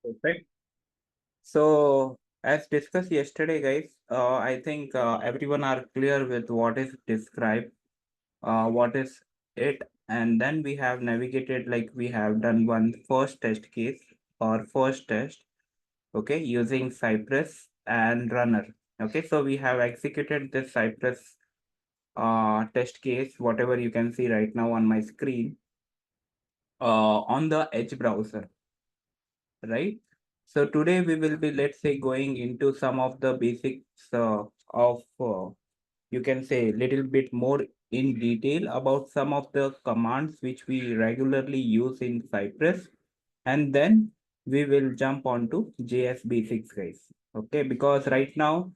Perfect. So, as discussed yesterday, guys, I think everyone are clear with what is described, what is it, and then we have navigated like we have done one first test case or first test, okay, using Cypress and Runner. Okay, so we have executed this Cypress test case, whatever you can see right now on my screen, on the Edge browser, right? So today we will be, let's say, going into some of the basics of, you can say, little bit more in detail about some of the commands which we regularly use in Cypress, and then we will jump on to JS basics, guys. Okay, because right now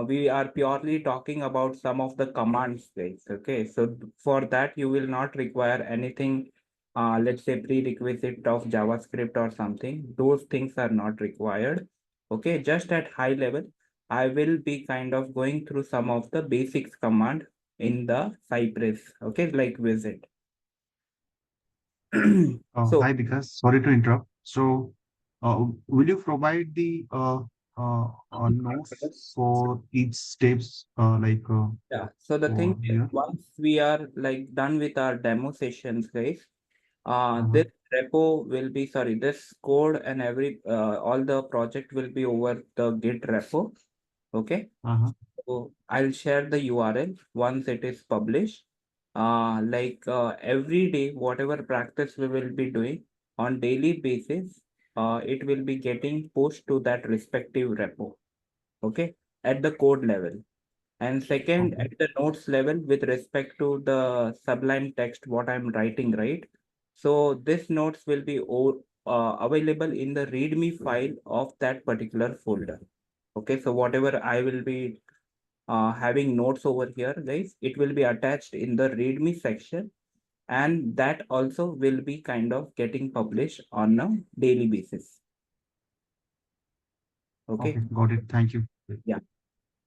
we are purely talking about some of the commands, guys. Okay, so for that you will not require anything, let's say prerequisite of JavaScript or something. Those things are not required. Okay, just at high level, I will be kind of going through some of the basics command in the Cypress. Okay, like visit. So Hi, Vikas. Sorry to interrupt. So, will you provide the notes for each steps, yeah, so the thing for is, here? once we are like done with our demo sessions, guys, Uh-huh, this repo will be, sorry, this code and all the project will be over the Git repo. Okay. uh-huh. So I'll share the URL once it is published. Every day, whatever practice we will be doing on daily basis, it will be getting pushed to that respective repo. Okay, at the code level. And second, Okay. at the notes level with respect to the Sublime text, what I'm writing, right? So this notes will be available in the README file of that particular folder. Okay, so whatever I will be having notes over here, guys, it will be attached in the README section, and that also will be kind of getting published on a daily basis. Okay, Okay. Got it. Thank you. yeah,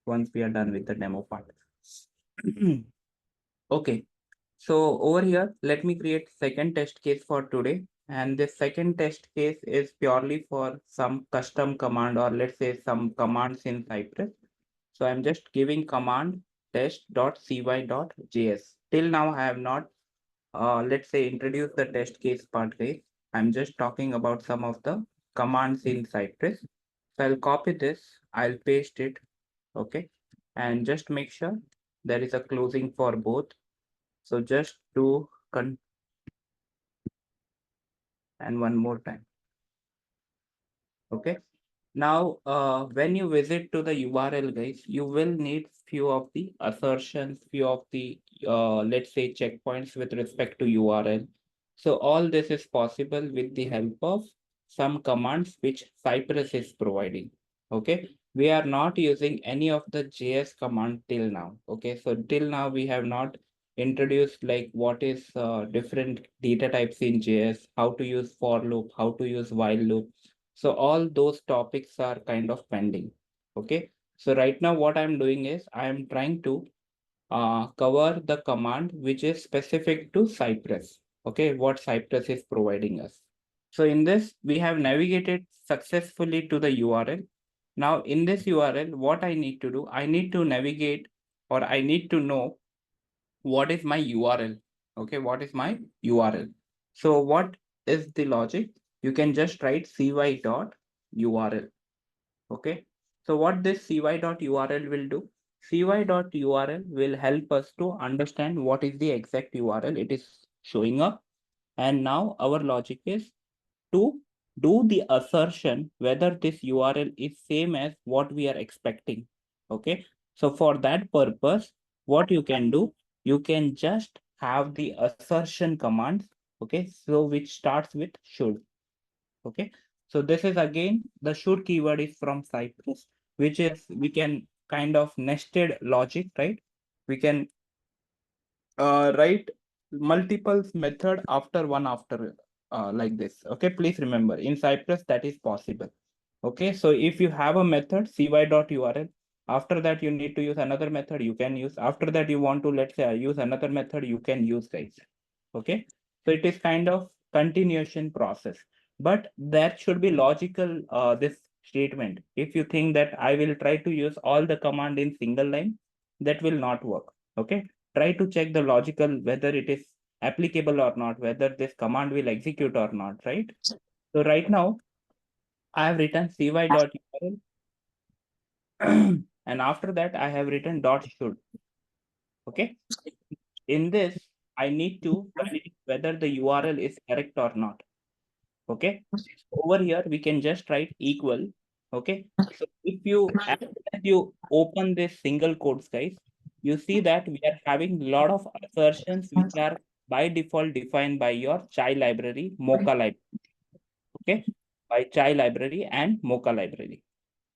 once we are done with the demo part. Okay, so over here, let me create second test case for today. And this second test case is purely for some custom command, or let's say some commands in Cypress. So I'm just giving command test.cy.js. Till now, I have not, let's say, introduced the test case part, guys. I'm just talking about some of the commands in Cypress. So I'll copy this, I'll paste it, okay, and just make sure there is a closing for both. So just do and one more time. Okay. Now, when you visit to the URL, guys, you will need few of the assertions, few of the, let's say, checkpoints with respect to URL. So all this is possible with the help of some commands which Cypress is providing. Okay. We are not using any of the JS command till now. Okay. So till now we have not introduced like what is different data types in JS, how to use for loop, how to use while loop. So all those topics are kind of pending. Okay. So right now what I'm doing is I am trying to cover the command which is specific to Cypress. Okay. What Cypress is providing us. So in this, we have navigated successfully to the URL. Now in this URL, what I need to do, I need to navigate, or I need to know what is my URL. Okay. What is my URL? So what is the logic? You can just write cy.url. Okay. So what this cy.url will do? Cy.url will help us to understand what is the exact URL it is showing up. And now our logic is to do the assertion whether this URL is same as what we are expecting. Okay. So for that purpose, what you can do, you can just have the assertion commands. Okay. So which starts with should. Okay. So this is again, the should keyword is from Cypress, which is, we can kind of nested logic, right? We can write multiple method after one after like this. Okay, please remember in Cypress that is possible. Okay, so if you have a method cy.url, after that you need to use another method, you can use. After that you want to, let's say, use another method, you can use, guys. Okay, so it is kind of continuation process. but there should be logical this statement. If you think that I will try to use all the command in single line, that will not work. Okay, try to check the logical whether it is applicable or not, whether this command will execute or not, right? So right now I have written cy.url and after that I have written dot should. Okay, in this I need to validate whether the URL is correct or not. Okay, over here we can just write equal. Okay, so if you as you open this single quotes, guys, you see that we are having a lot of assertions which are by default defined by your child library, Mocha library. Okay, by child library and Mocha library.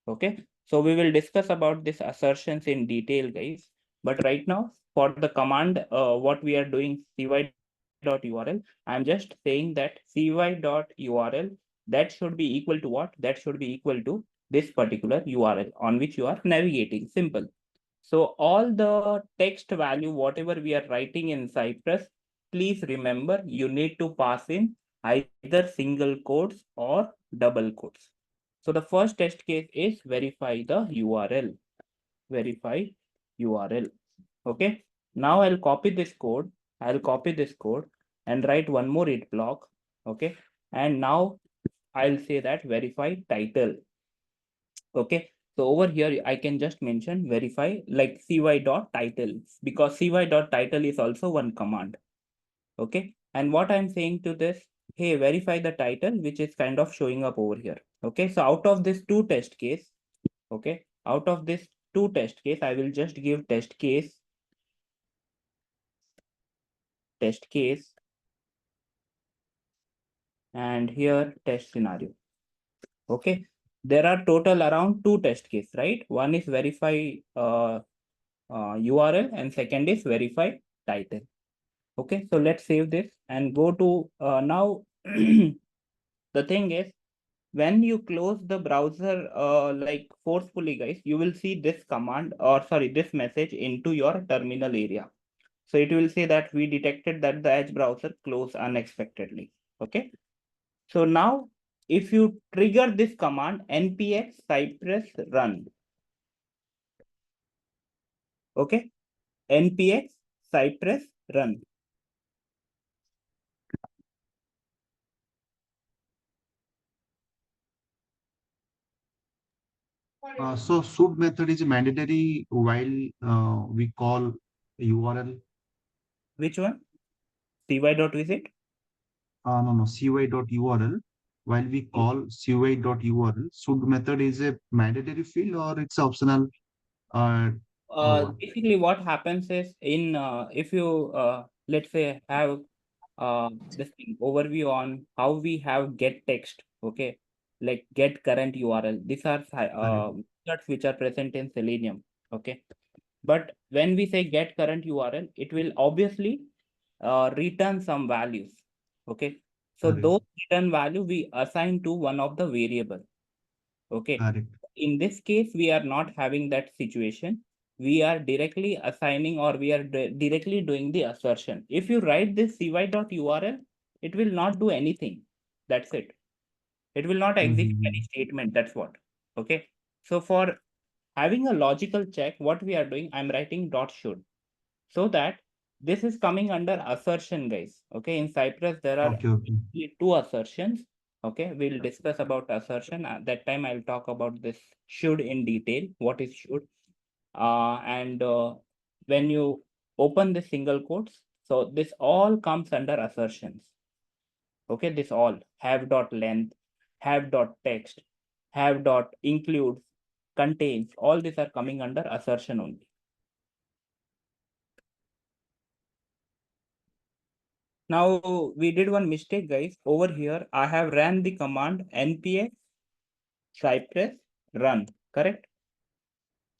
Okay, so we will discuss about these assertions in detail, guys. But right now, for the command, what we are doing cy.url, I'm just saying that cy.url that should be equal to what? That should be equal to this particular URL on which you are navigating. Simple. So all the text value, whatever we are writing in Cypress, please remember you need to pass in either single quotes or double quotes. So the first test case is verify the URL. Verify URL. Okay. Now I'll copy this code. I'll copy this code and write one more it block. Okay. And now I'll say that verify title. Okay. So over here, I can just mention verify like cy.title because cy.title is also one command. Okay. And what I'm saying to this, hey, verify the title, which is kind of showing up over here. Okay. So out of this two test case, okay, out of this two test case, I will just give test case, and here test scenario. Okay. There are total around two test case, right? One is verify URL and second is verify title. Okay, so let's save this and go to now. The thing is, when you close the browser like forcefully, guys, you will see this command or sorry, this message into your terminal area. So it will say that we detected that the Edge browser closed unexpectedly. Okay, so now if you trigger this command npx cypress run, okay, npx cypress run. So should method is mandatory while we call URL. Which one? cy.visit. No, no, cy.url. While we call cy.url, should method is a mandatory field or it's optional or what? Basically what happens is in if you let's say have this thing overview on how we have get text, okay, like get current URL. These are Correct, methods which are present in Selenium, okay. But when we say get current URL, it will obviously return some values, okay. So correct, those return value we assign to one of the variable, okay. correct. In this case, we are not having that situation. We are directly assigning or we are directly doing the assertion. If you write this cy.url, it will not do anything. That's it. It will not execute any Mhm. statement. That's what. Okay. So for having a logical check, what we are doing, I'm writing dot should so that this is coming under assertion, guys. Okay, in Cypress there are Okay, okay. two assertions. Okay, we'll discuss about assertion at that time. I'll talk about this should in detail, what is should. And when you open the single quotes, so this all comes under assertions. Okay, this all have dot length, have dot text, have dot includes, contains, all these are coming under assertion only. Now we did one mistake, guys. Over here, I have ran the command npx cypress run, correct?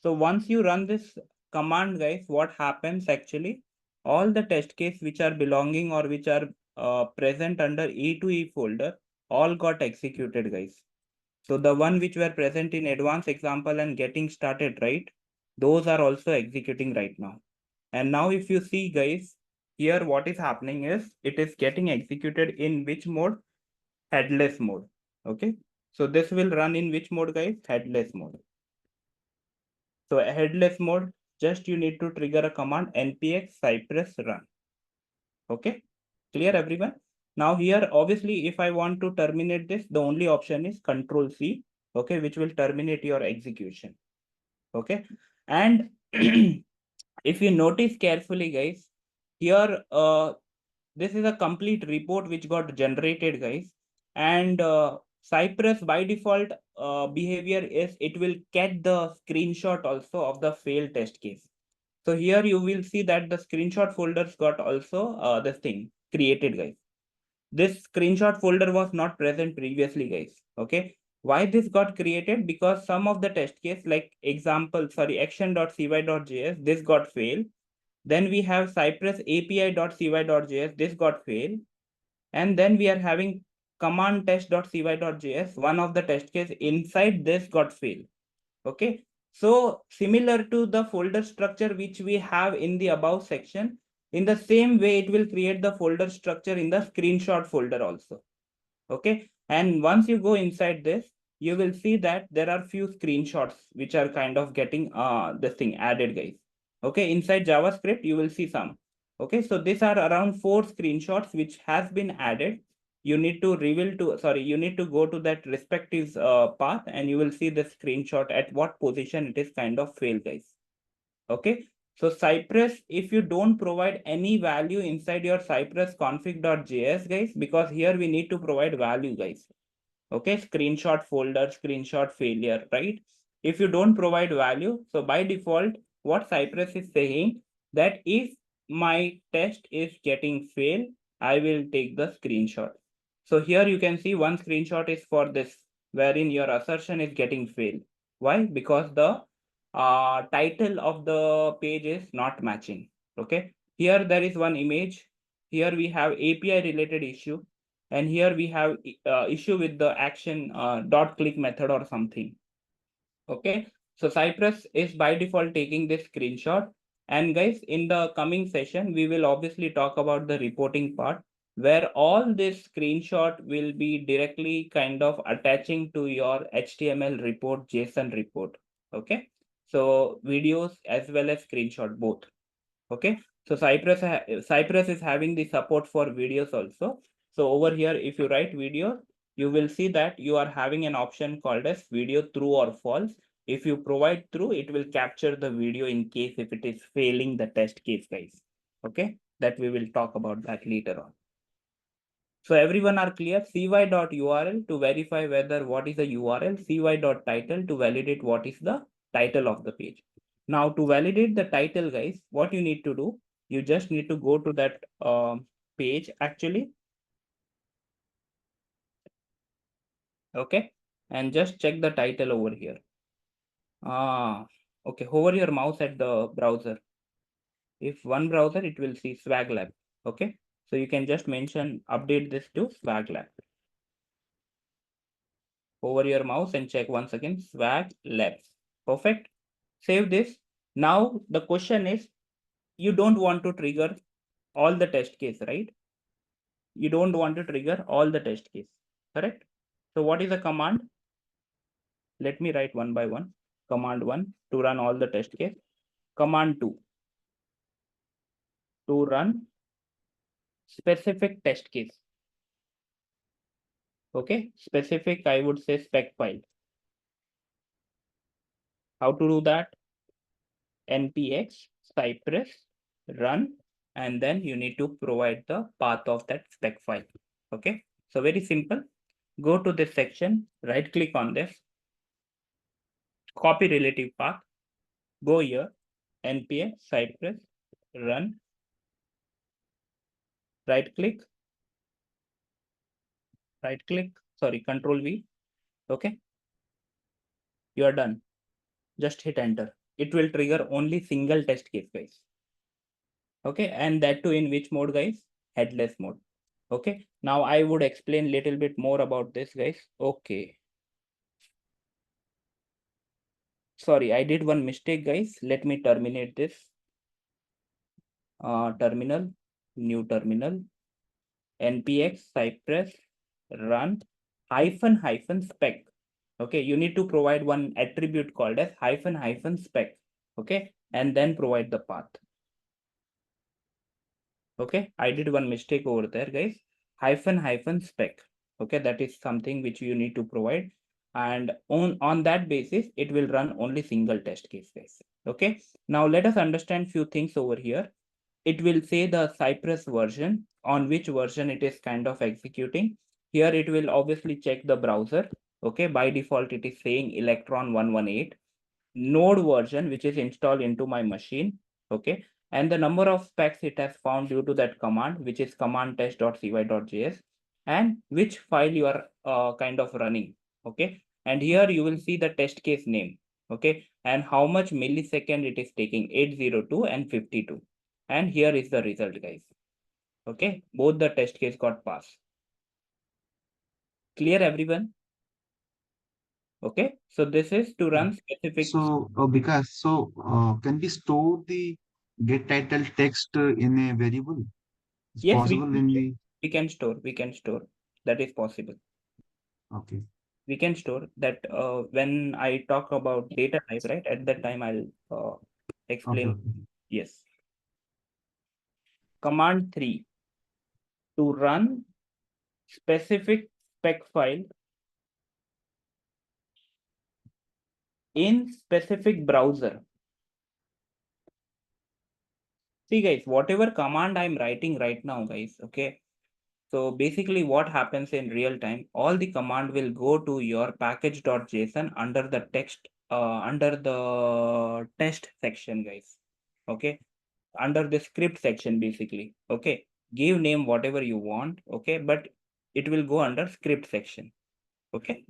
So once you run this command, guys, what happens actually? All the test case which are belonging or which are present under E2E folder all got executed, guys. So the one which were present in advanced example and getting started, right? Those are also executing right now. And now if you see, guys, here what is happening is it is getting executed in which mode? headless mode. Okay. So this will run in which mode, guys? Headless mode. So headless mode, just you need to trigger a command npx cypress run. Okay. Clear, everyone? Now here, obviously, if I want to terminate this, the only option is Control C, okay, which will terminate your execution. Okay. And if you notice carefully, guys, here, this is a complete report which got generated, guys. And Cypress by default behavior is it will get the screenshot also of the failed test case. So here you will see that the screenshot folders got also this thing created, guys. This screenshot folder was not present previously, guys. Okay. Why this got created? Because some of the test case, like example, sorry, action.cy.js, this got failed. Then we have Cypress API.cy.js, this got failed. And then we are having command test.cy.js, one of the test case inside this got failed. Okay. So similar to the folder structure which we have in the above section, in the same way, it will create the folder structure in the screenshot folder also. Okay. And once you go inside this, you will see that there are few screenshots which are kind of getting this thing added, guys. Okay. Inside JavaScript, you will see some. Okay. So these are around 4 screenshots which has been added. You need to reveal to, sorry, you need to go to that respective path and you will see the screenshot at what position it is kind of failed, guys. Okay. So Cypress, if you don't provide any value inside your Cypress config.js, guys, because here we need to provide value, guys. Okay. Screenshot folder, screenshot failure, right? If you don't provide value, so by default, what Cypress is saying that if my test is getting failed, I will take the screenshot. So here you can see one screenshot is for this, wherein your assertion is getting failed. Why? Because the title of the page is not matching. Okay. Here there is one image. Here we have API related issue. And here we have issue with the action dot click method or something. Okay. So Cypress is by default taking this screenshot. And guys, in the coming session, we will obviously talk about the reporting part where all this screenshot will be directly kind of attaching to your HTML report, JSON report. Okay. So videos as well as screenshot both. Okay. So Cypress is having the support for videos also. So over here, if you write video, you will see that you are having an option called as video true or false. If you provide true, it will capture the video in case if it is failing the test case, guys. Okay. That we will talk about that later on. So everyone are clear? cy.url to verify whether what is the URL, cy.title to validate what is the title of the page. Now to validate the title, guys, what you need to do, you just need to go to that page actually. Okay. And just check the title over here. Okay. Hover your mouse at the browser. If one browser, it will see Swag Lab. Okay. So you can just mention, update this to Swag Lab. Over your mouse and check once again, Swag Labs. Perfect. Save this. Now the question is, you don't want to trigger all the test case, right? You don't want to trigger all the test case, correct? So what is the command? Let me write one by one. Command 1 to run all the test case. Command 2 to run specific test case. Okay, specific, I would say spec file. How to do that? npx cypress run, and then you need to provide the path of that spec file. Okay, so very simple. Go to this section, right click on this, copy relative path, go here, npx cypress run, right click, sorry, control V. Okay, you are done. Just hit enter. It will trigger only single test case, guys. Okay, and that too in which mode, guys? Headless mode. Okay, now I would explain little bit more about this, guys. Okay, sorry, I did one mistake, guys. Let me terminate this. Terminal, new terminal, npx cypress run -spec. Okay, you need to provide one attribute called as -spec. Okay, and then provide the path. Okay, I did one mistake over there, guys. -spec. Okay, that is something which you need to provide, and on that basis it will run only single test case, guys. Okay, now let us understand few things over here. It will say the Cypress version, on which version it is kind of executing. Here it will obviously check the browser. Okay, by default it is saying Electron 118 node version, which is installed into my machine. Okay, and the number of specs it has found due to that command, which is command test.cy.js, and which file you are kind of running. Okay, and here you will see the test case name. Okay, and how much millisecond it is taking, 802 and 52. And here is the result, guys. Okay, both the test case got passed. Clear, everyone? Okay, so this is to Yeah. run specific. So, because can we store the get title text in a variable? It's Yes, possible in the we can store. That is possible. okay. We can store that when I talk about data type, right? At that time, I'll Okay, explain. okay. Yes. Command 3 to run specific spec file in specific browser. See, guys, whatever command I'm writing right now, guys, okay. So basically what happens in real time, all the command will go to your package.json under the text, under the test section, guys. Okay. Under the script section, basically. Okay. Give name whatever you want. Okay. But it will go under script section. Okay.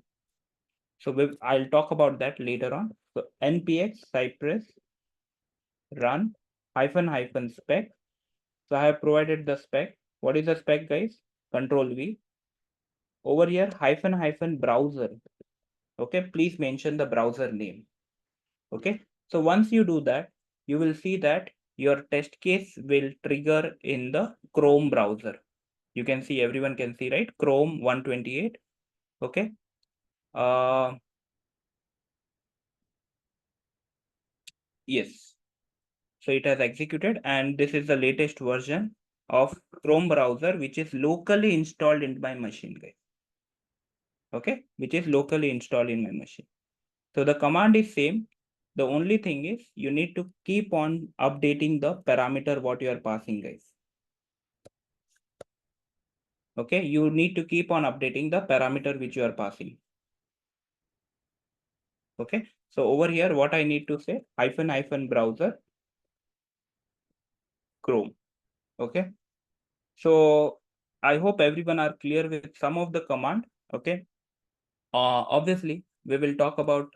So I'll talk about that later on. So npx cypress run --spec. So I have provided the spec. What is the spec, guys? Control V. Over here, --browser. Okay, please mention the browser name. Okay, so once you do that, you will see that your test case will trigger in the Chrome browser. You can see, everyone can see, right? Chrome 128. Okay. Yes. So it has executed, and this is the latest version of Chrome browser, which is locally installed in my machine, guys. Okay, which is locally installed in my machine. So the command is same. The only thing is you need to keep on updating the parameter what you are passing, guys. Okay, you need to keep on updating the parameter which you are passing. Okay, so over here, what I need to say, --browser Chrome. Okay, so I hope everyone are clear with some of the command. Okay, obviously we will talk about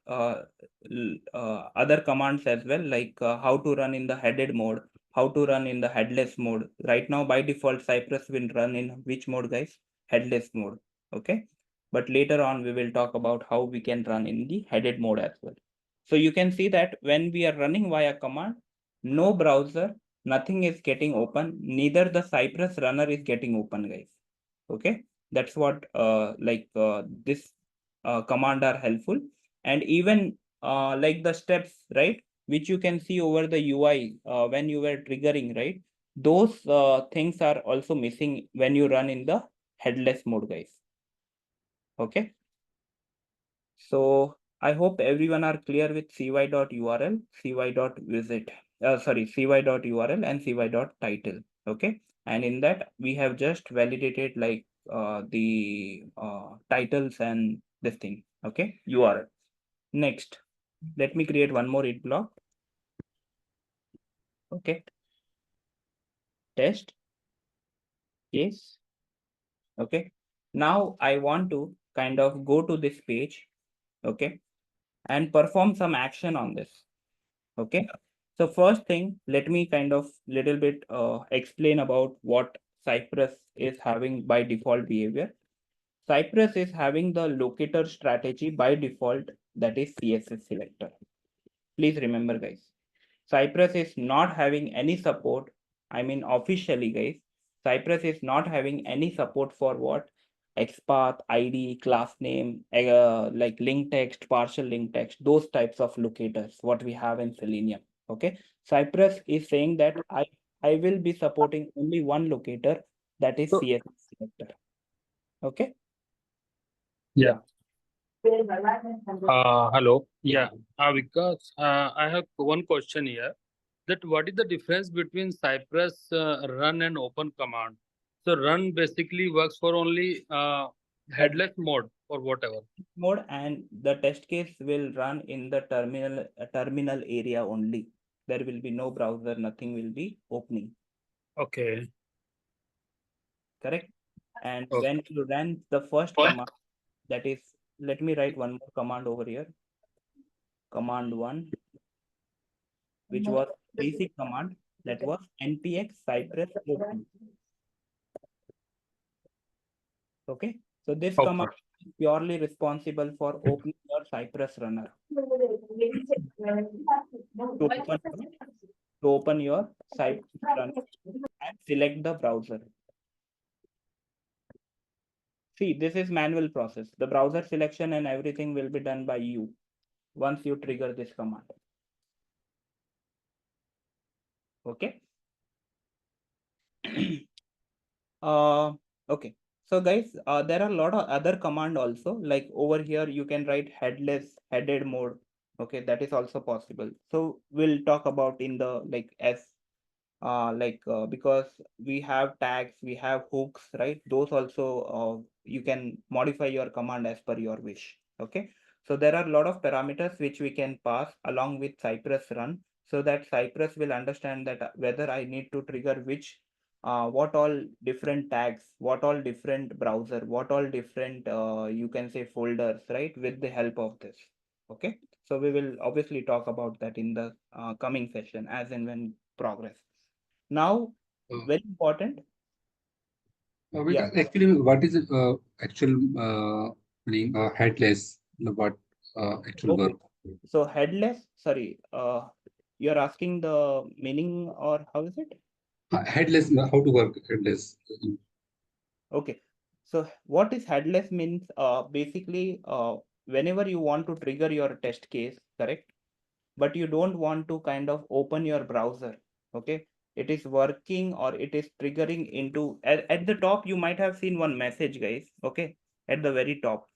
other commands as well, like how to run in the headed mode, how to run in the headless mode. Right now by default Cypress will run in which mode, guys? Headless mode. Okay, but later on we will talk about how we can run in the headed mode as well. So you can see that when we are running via command, no browser, nothing is getting open, neither the Cypress runner is getting open, guys. Okay, that's what this command are helpful. And even like the steps, right, which you can see over the UI when you were triggering, right, those things are also missing when you run in the headless mode, guys. Okay, so I hope everyone are clear with cy.url, cy.visit, cy.url and cy.title. Okay, and in that we have just validated like the titles and this thing. Okay, URL. Next, let me create one more it block. Okay, test case. Okay, now I want to kind of go to this page. Okay, and perform some action on this. Okay, so first thing, let me kind of little bit explain about what Cypress is having by default behavior. Cypress is having the locator strategy by default, that is CSS selector. Please remember, guys, Cypress is not having any support. I mean, officially, guys, Cypress is not having any support for what? XPath, ID, class name, like link text, partial link text, those types of locators, what we have in Selenium. Okay. Cypress is saying that I will be supporting only one locator, that is So, CSS selector. Okay. yeah. Hello. Yeah. Because I have one question here. That what is the difference between Cypress run and open command? So run basically works for only Head headless mode or whatever. mode, and the test case will run in the terminal area only. There will be no browser, nothing will be opening. Okay. Correct. And Okay. when you run the first command, that is, let me write one more command over here. Command one, which was basic command, that was npx cypress open. Okay. So this Okay. command is purely responsible for opening your Cypress runner to open your Cypress runner and select the browser. See, this is manual process. The browser selection and everything will be done by you once you trigger this command. Okay. Okay. So guys, there are a lot of other command also. Like over here, you can write headless, headed mode. Okay, that is also possible. So we'll talk about in the like as because we have tags, we have hooks, right? Those also you can modify your command as per your wish. Okay. So there are a lot of parameters which we can pass along with Cypress run, so that Cypress will understand that whether I need to trigger which what all different tags, what all different browser, what all different you can say folders, right? With the help of this. Okay. So we will obviously talk about that in the coming session as and when progress. Now, very important. Yeah. Actually, what is actual meaning headless? What actual work? Okay. So headless, sorry, you're asking the meaning or how is it? Headless, how to work headless? Okay. So what is headless means basically whenever you want to trigger your test case, correct? But you don't want to kind of open your browser. Okay. It is working or it is triggering into at the top, you might have seen one message, guys. Okay. At the very top.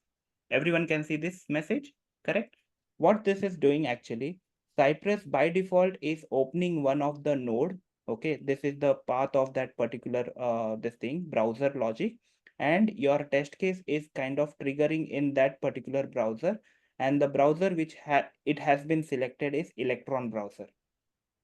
Everyone can see this message, correct? What this is doing actually, Cypress by default is opening one of the node. Okay, this is the path of that particular this thing browser logic, and your test case is kind of triggering in that particular browser, and the browser which it has been selected is Electron browser.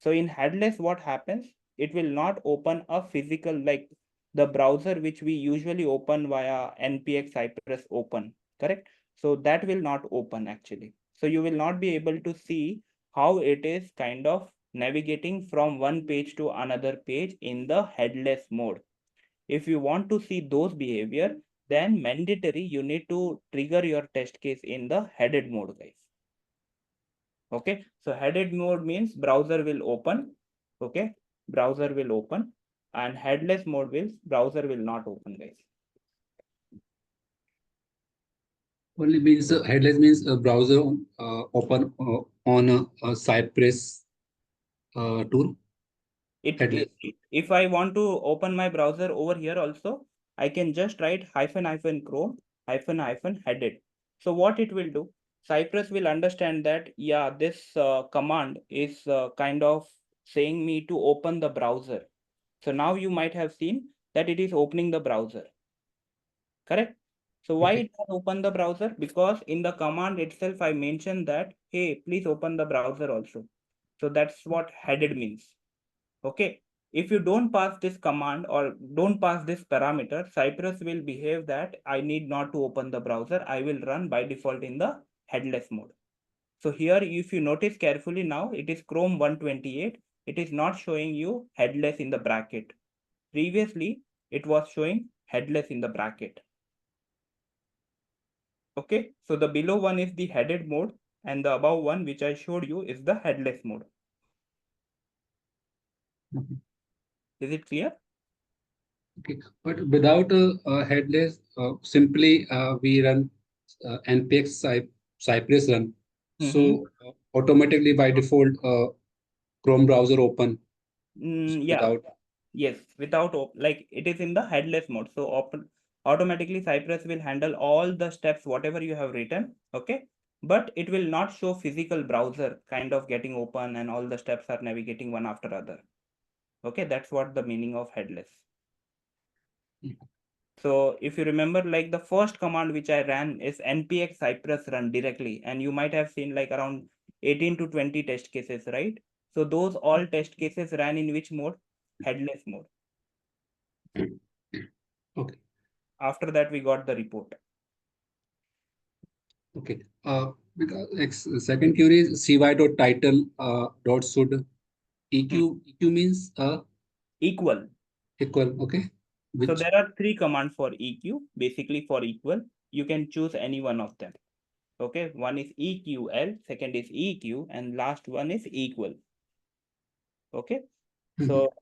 So in headless, what happens? It will not open a physical like the browser which we usually open via npx cypress open, correct? So that will not open actually. So you will not be able to see how it is kind of navigating from one page to another page in the headless mode. If you want to see those behavior, then mandatory you need to trigger your test case in the headed mode, guys. Okay, so headed mode means browser will open. Okay, browser will open, and headless mode means browser will not open, guys. Only means headless means a browser open on a Cypress tool. Headless. If I want to open my browser over here also, I can just write hyphen hyphen chrome hyphen hyphen headed. So what it will do, Cypress will understand that yeah, this command is kind of saying me to open the browser. So now you might have seen that it is opening the browser. Correct? So why Okay. it has open the browser? Because in the command itself, I mentioned that, hey, please open the browser also. So that's what headed means. Okay. If you don't pass this command or don't pass this parameter, Cypress will behave that I need not to open the browser. I will run by default in the headless mode. So here, if you notice carefully now, it is Chrome 128. It is not showing you headless in the bracket. Previously, it was showing headless in the bracket. Okay, so the below one is the headed mode and the above one which I showed you is the headless mode. Okay. Is it clear? Okay, but without a headless, simply we run npx Cypress run. Mm-hmm. So automatically by default, Chrome browser open. So Yeah, without. yes, without like it is in the headless mode. So automatically Cypress will handle all the steps, whatever you have written. Okay. But it will not show physical browser kind of getting open and all the steps are navigating one after other. Okay. That's what the meaning of headless. So if you remember, like the first command which I ran is npx Cypress run directly, and you might have seen like around 18 to 20 test cases, right? So those all test cases ran in which mode? Headless mode. Okay. After that, we got the report. Okay. Because second query is cy dot title dot should eq means Equal. equal. Okay. So Which. there are three commands for eq, basically for equal. You can choose any one of them. Okay, one is eql, second is eq, and last one is equal. Okay, so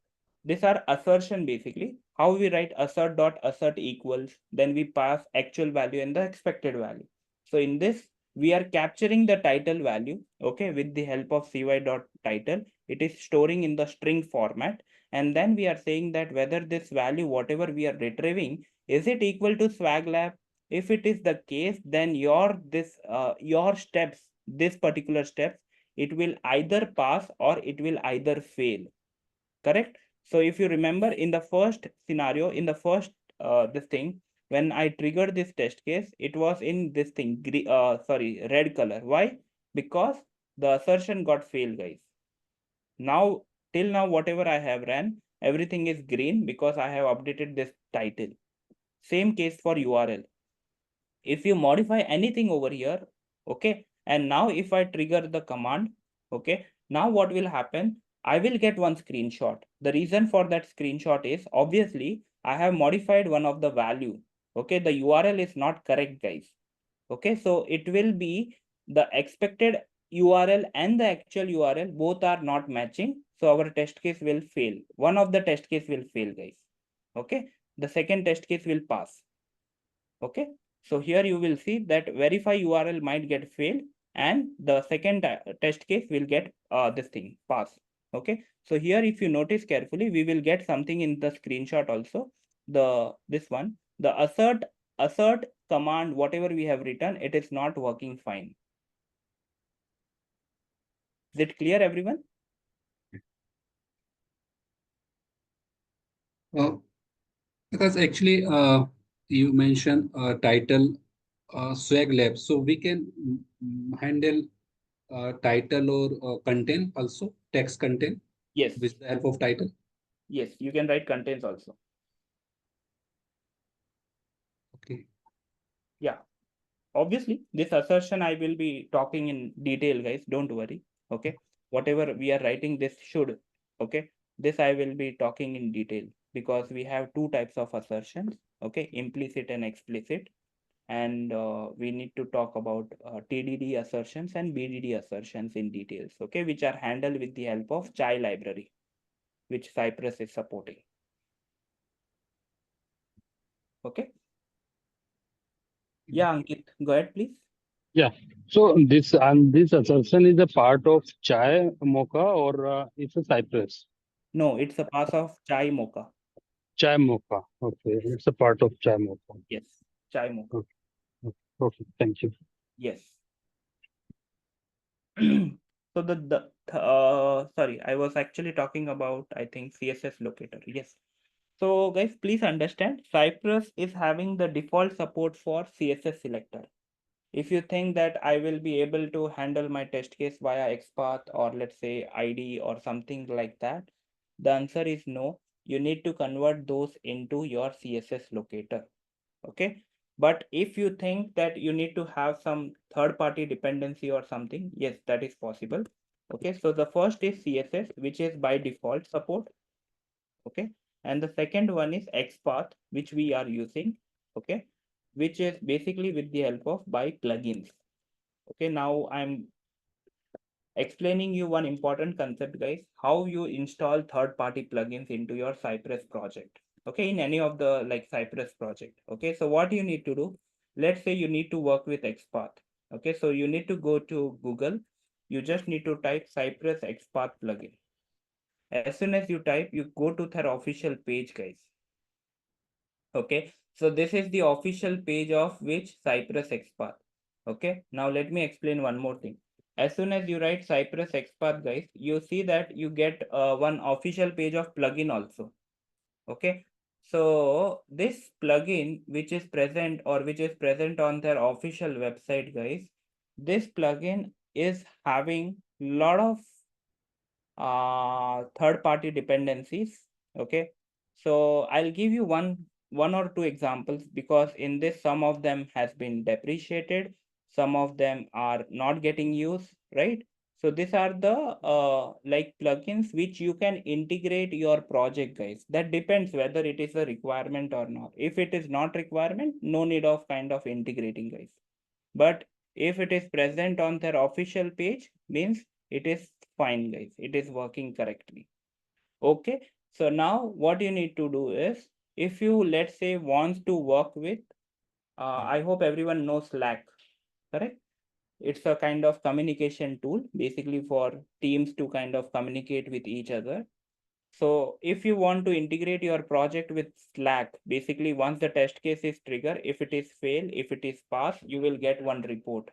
these are assertion basically. How we write assert dot assert equals, then we pass actual value and the expected value. So in this, we are capturing the title value, okay, with the help of cy dot title. It is storing in the string format, and then we are saying that whether this value, whatever we are retrieving, is it equal to swag lab? If it is the case, then your steps, this particular steps, it will either pass or it will either fail. Correct? So if you remember in the first scenario, in the first this thing, when I triggered this test case, it was in this thing, red color. Why? Because the assertion got failed, guys. Now, till now, whatever I have ran, everything is green because I have updated this title. Same case for URL. If you modify anything over here, okay, and now if I trigger the command, okay, now what will happen? I will get one screenshot. The reason for that screenshot is obviously I have modified one of the value. Okay, the URL is not correct, guys. Okay, so it will be the expected URL and the actual URL both are not matching. So our test case will fail. One of the test case will fail, guys. Okay, the second test case will pass. Okay, so here you will see that verify URL might get failed and the second test case will get this thing pass. Okay, so here if you notice carefully, we will get something in the screenshot also. This one, the assert command, whatever we have written, it is not working fine. Is it clear, everyone? Because actually, you mentioned title swag lab, so we can handle title or content also, text content Yes, with the help of title. yes, you can write contents also. Okay. Yeah. Obviously, this assertion I will be talking in detail, guys. Don't worry. Okay. Whatever we are writing, this should. Okay. This I will be talking in detail because we have two types of assertions. Okay. Implicit and explicit. And we need to talk about TDD assertions and BDD assertions in details. Okay. Which are handled with the help of Chai library, which Cypress is supporting. Okay. Yeah, Ankit, go ahead, please. Yeah. So this assertion is a part of chai mocha or it's a Cypress? No, it's a pass of Chai Mocha. Chai mocha. Okay, it's a part of chai mocha. Yes. Chai Mocha. Okay. Okay. Okay. Thank you. Yes. So sorry, I was actually talking about, I think, CSS locator. Yes. So guys, please understand, Cypress is having the default support for CSS selector. If you think that I will be able to handle my test case via XPath or let's say ID or something like that, the answer is no. You need to convert those into your CSS locator. Okay, but if you think that you need to have some third party dependency or something, yes, that is possible. Okay, so the first is CSS, which is by default support. Okay, and the second one is XPath, which we are using. Okay, which is basically with the help of by plugins. Okay, now I'm explaining you one important concept, guys, how you install third party plugins into your Cypress project. okay, in any of the like Cypress project. Okay, so what you need to do, let's say you need to work with XPath. Okay, so you need to go to Google. You just need to type Cypress XPath plugin. As soon as you type, you go to their official page, guys. Okay, so this is the official page of which Cypress XPath. Okay, now let me explain one more thing. As soon as you write Cypress XPath, guys, you see that you get one official page of plugin also. Okay, so this plugin which is present or which is present on their official website, guys, this plugin is having lot of third party dependencies. Okay, so I'll give you one or two examples, because in this some of them has been depreciated, some of them are not getting used, right? So these are the like plugins which you can integrate your project, guys. That depends whether it is a requirement or not. If it is not requirement, no need of kind of integrating, guys. But if it is present on their official page, means it is fine, guys. It is working correctly. Okay, so now what you need to do is, if you, let's say, wants to work with, I hope everyone knows Slack, correct? It's a kind of communication tool, basically for teams to kind of communicate with each other. So if you want to integrate your project with Slack, basically once the test case is triggered, if it is fail, if it is pass, you will get one report.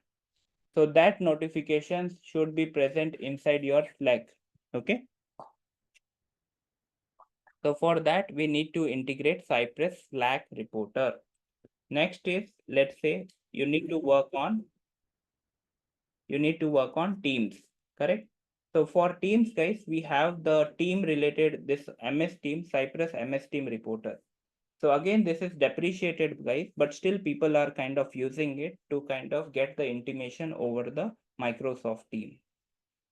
So that notifications should be present inside your Slack. Okay. So for that, we need to integrate Cypress Slack reporter. Next is, let's say you need to work on Teams, correct? So for Teams, guys, we have the team related, this MS Team, Cypress MS Team reporter. So again, this is depreciated, guys, but still people are kind of using it to kind of get the intimation over the Microsoft team.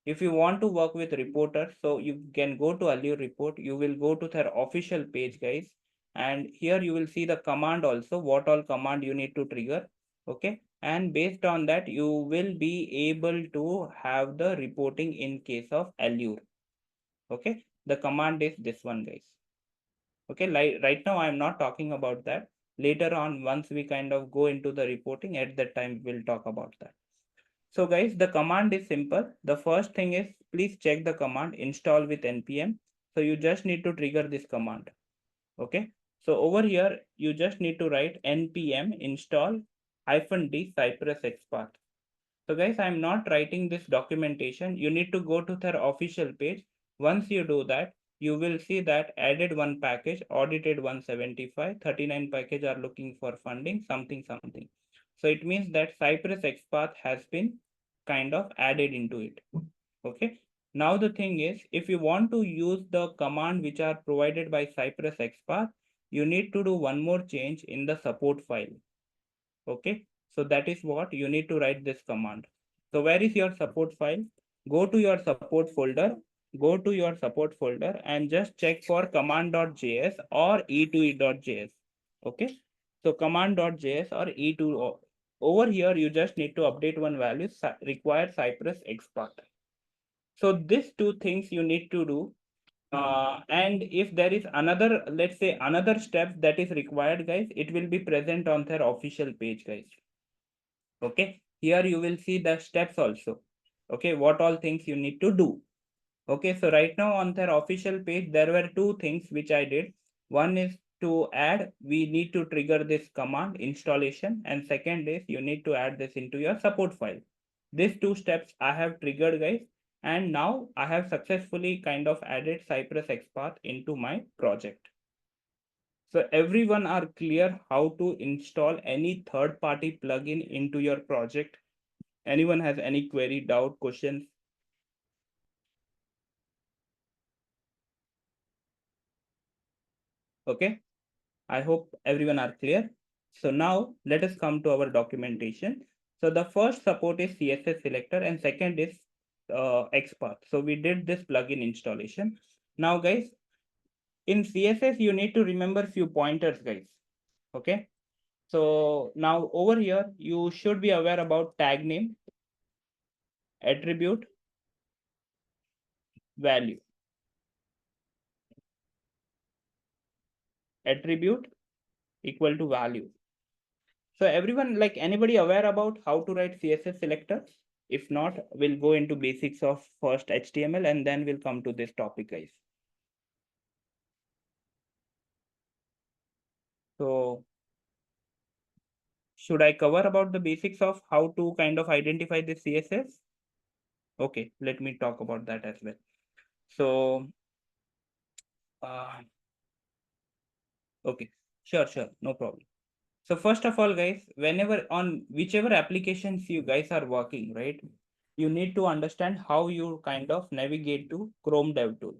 If you want to work with reporters, so you can go to Allure Report, you will go to their official page, guys, and here you will see the command also, what all command you need to trigger. Okay, and based on that, you will be able to have the reporting in case of Allure. Okay, the command is this one, guys. Okay, like right now I'm not talking about that. Later on, once we kind of go into the reporting, at that time we'll talk about that. So guys, the command is simple. The first thing is, please check the command install with npm. So you just need to trigger this command. Okay, so over here you just need to write npm install -d Cypress XPath. So guys, I'm not writing this documentation. You need to go to their official page. Once you do that, you will see that added one package, audited 175, 39 package are looking for funding, something, something. So it means that Cypress XPath has been kind of added into it. Okay. Now the thing is, if you want to use the command which are provided by Cypress XPath, you need to do one more change in the support file. Okay, so that is what you need to write this command. So where is your support file? Go to your support folder, and just check for command.js or e2e.js. Okay, so command.js or e2. Over here, you just need to update one value, require Cypress XPath. So these two things you need to do. And if there is another, let's say another step that is required, guys, it will be present on their official page, guys. Okay, here you will see the steps also. Okay, what all things you need to do. Okay, so right now on their official page, there were two things which I did. One is to add, we need to trigger this command installation, and second is you need to add this into your support file. These two steps I have triggered, guys, and now I have successfully kind of added Cypress XPath into my project. So everyone are clear how to install any third-party plugin into your project. Anyone has any query, doubt, questions? Okay, I hope everyone are clear. So now let us come to our documentation. So the first support is CSS selector and second is XPath. So we did this plugin installation. Now guys, in CSS, you need to remember few pointers, guys. Okay. So now over here, you should be aware about tag name, attribute, value. attribute equal to value. So everyone, like anybody aware about how to write CSS selector? If not, we'll go into basics of first HTML and then we'll come to this topic, guys. So should I cover about the basics of how to kind of identify the CSS? Okay, let me talk about that as well. So, okay, sure, no problem. So first of all, guys, whenever on whichever applications you guys are working, right, you need to understand how you kind of navigate to Chrome DevTool.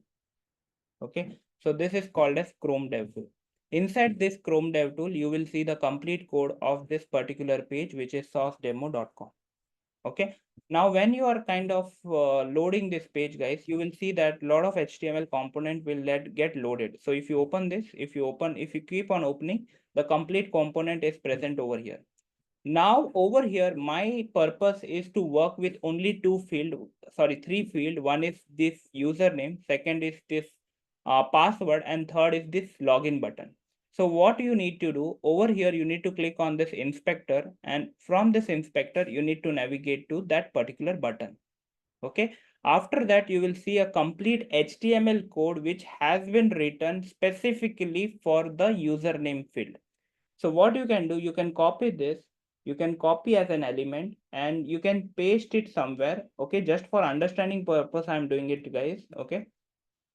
Okay, so this is called as Chrome DevTool. Inside this Chrome DevTool, you will see the complete code of this particular page, which is sourcedemo.com. Okay, now when you are kind of loading this page, guys, you will see that a lot of HTML component will get loaded. So if you open this, if you keep on opening, the complete component is present over here. Now over here, my purpose is to work with only three field. One is this username, second is this password, and third is this login button. So what you need to do over here, you need to click on this inspector, and from this inspector, you need to navigate to that particular button. Okay. After that, you will see a complete HTML code which has been written specifically for the username field. So what you can do, you can copy this, you can copy as an element and you can paste it somewhere. Okay, just for understanding purpose, I'm doing it, guys. Okay.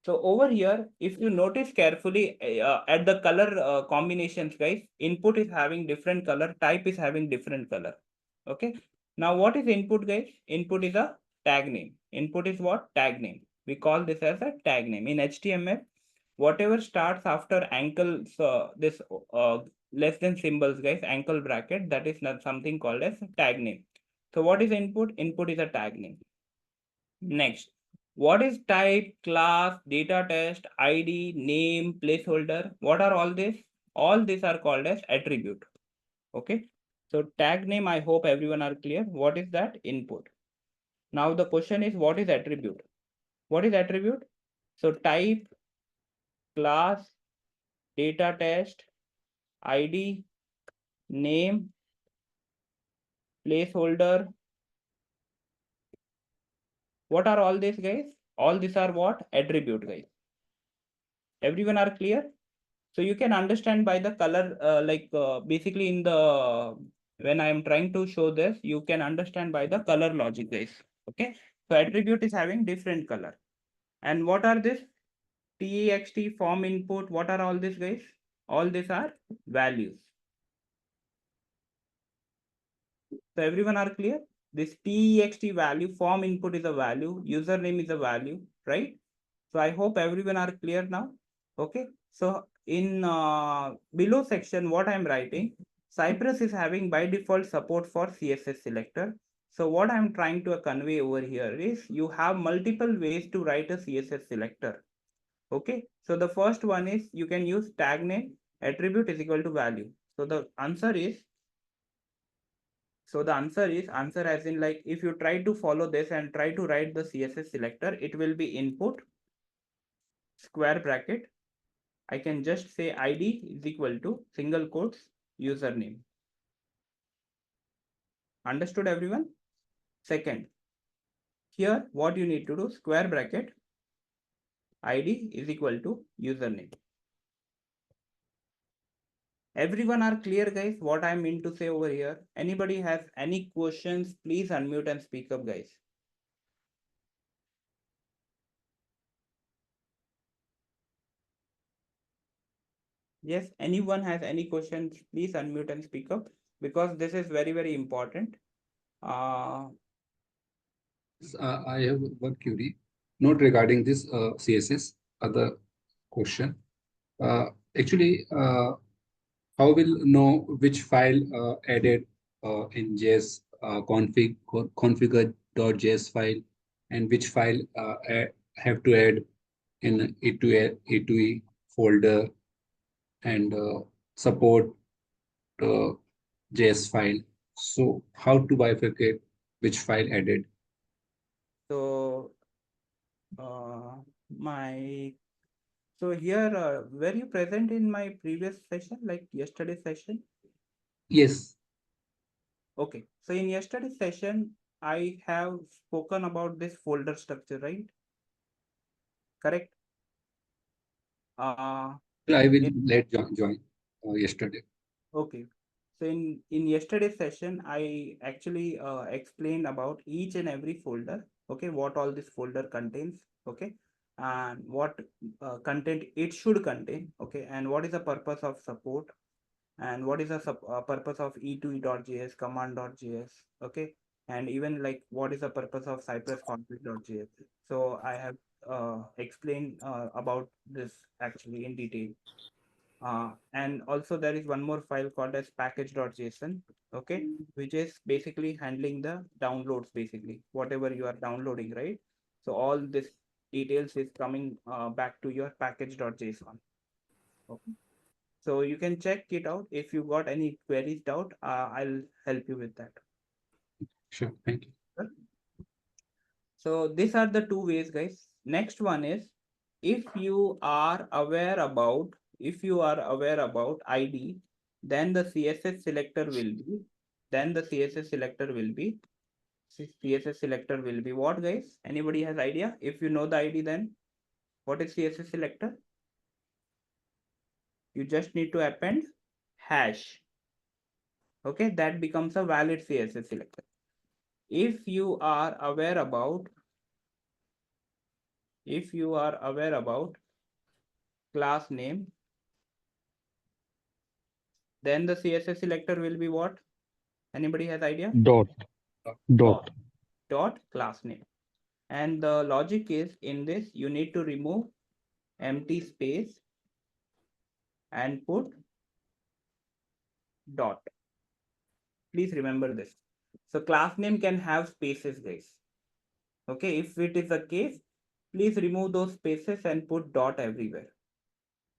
So over here, if you notice carefully at the color combinations, guys, input is having different color, type is having different color. Okay. Now what is input, guys? Input is a tag name. Input is what? Tag name. We call this as a tag name. In HTML, whatever starts after ankles, this less than symbols, guys, ankle bracket, that is not something called as tag name. So what is input? Input is a tag name. Next, what is type, class, data test, ID, name, placeholder? What are all these? All these are called as attribute. Okay. So tag name, I hope everyone are clear. What is that? Input. Now the question is, what is attribute? What is attribute? So type, class, data test, ID, name, placeholder. What are all these, guys? All these are what? Attribute, guys. Everyone are clear? So you can understand by the color, basically in the, when I am trying to show this, you can understand by the color logic, guys. Okay. So attribute is having different color. And what are this? Text, form input. What are all these, guys? All these are values. So everyone are clear? This text value, form input is a value, username is a value, right? So I hope everyone are clear now. Okay. So in below section, what I'm writing, Cypress is having by default support for CSS selector. So what I'm trying to convey over here is you have multiple ways to write a CSS selector. Okay. So the first one is you can use tag name, attribute is equal to value. So the answer is, answer as in, like, if you try to follow this and try to write the CSS selector, it will be input square bracket. I can just say ID is equal to single quotes username. Understood, everyone? Second, here what you need to do, square bracket, ID is equal to username. Everyone are clear, guys, what I mean to say over here? Anybody has any questions, please unmute and speak up, guys. Yes, anyone has any questions, please unmute and speak up, because this is very, very important. I have one query, not regarding this CSS, other question. Actually, how will know which file added in JS configure.js file, and which file have to add in E2E folder, and support JS file. So how to bifurcate which file added? So my So here, were you present in my previous session, like yesterday's session? Yes. Okay. So in yesterday's session, I have spoken about this folder structure, right? Correct? Uh, I will it, let join yesterday. okay. So in yesterday's session, I actually explained about each and every folder. Okay, what all this folder contains. Okay, and what content it should contain. Okay, and what is the purpose of support, and what is the purpose of e2e.js, command.js. Okay, and even like what is the purpose of Cypress config.js. So I have explained about this actually in detail. And also there is one more file called as package.json, okay, which is basically handling the downloads, basically whatever you are downloading, right? So all this details is coming back to your package.json. Okay. So you can check it out. If you got any queries, doubt, I'll help you with that. Sure. Thank you. So these are the two ways, guys. Next one is if you are aware about ID, then the CSS selector will be CSS selector will be what, guys? Anybody has idea? If you know the ID, then what is CSS selector? You just need to append hash. Okay, that becomes a valid CSS selector. If you are aware about class name, then the CSS selector will be what? Anybody has idea? Dot. Dot. Dot class name. And the logic is in this, you need to remove empty space and put dot. Please remember this. So class name can have spaces, guys. Okay, if it is the case, please remove those spaces and put dot everywhere.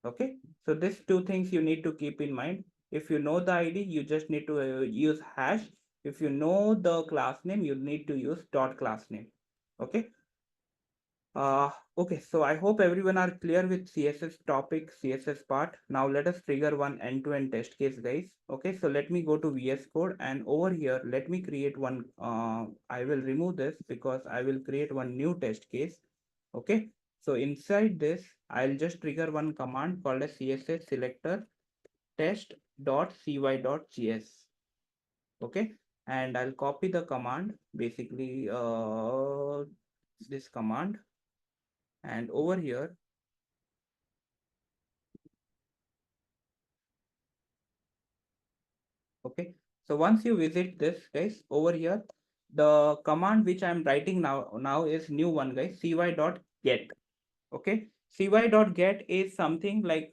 Okay, so these two things you need to keep in mind. If you know the ID, you just need to use hash. If you know the class name, you need to use dot class name. Okay. Okay, so I hope everyone are clear with CSS topic, CSS part. Now let us trigger one end-to-end test case, guys. Okay, so let me go to VS Code, and over here, let me create one. I will remove this because I will create one new test case. Okay, so inside this, I'll just trigger one command called as CSS selector test.cy.js. Okay, and I'll copy the command, basically this command, and over here, okay, so once you visit this, guys, over here, the command which I'm writing now is new one, guys, cy.get. Okay, cy.get is something like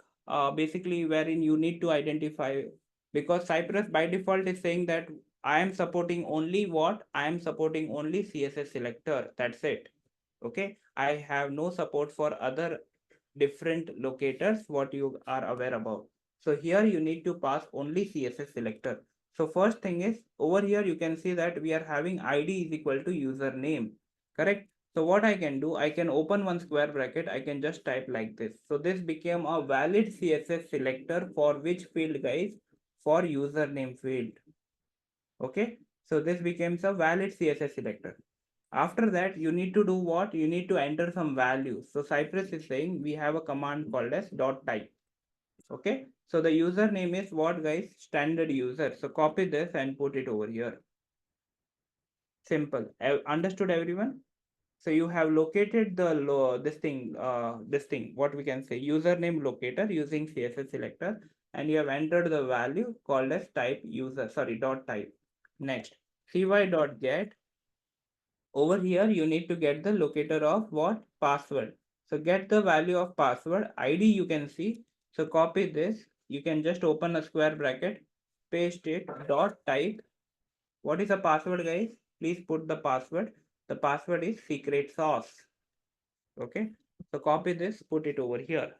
basically wherein you need to identify, because Cypress by default is saying that I am supporting only what? I am supporting only CSS selector, that's it. Okay, I have no support for other different locators what you are aware about. So here you need to pass only CSS selector. So first thing is over here you can see that we are having ID is equal to username, correct? So what I can do, I can open one square bracket, I can just type like this. So this became a valid CSS selector for which field, guys? For username field. Okay, so this becomes a valid CSS selector. After that, you need to do what? You need to enter some values. So Cypress is saying we have a command called as dot type. Okay, so the username is what, guys? Standard user. So copy this and put it over here. Simple. Understood, everyone? So you have located the this thing, what we can say, username locator using CSS selector, and you have entered the value called as type user, sorry, dot type. Next, cy.get. Over here, you need to get the locator of what? Password. So get the value of password. ID you can see. So copy this. You can just open a square bracket, paste it, dot type. What is the password, guys? Please put the password. The password is secret sauce. Okay. So copy this, put it over here.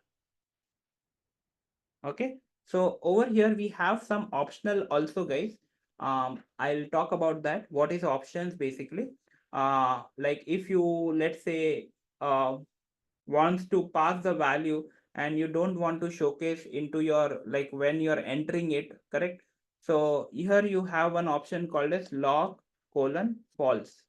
Okay. So over here we have some optional also, guys. I'll talk about that. What is options basically? Like if you, let's say, wants to pass the value and you don't want to showcase into your, like when you're entering it, correct? So here you have one option called as log colon false.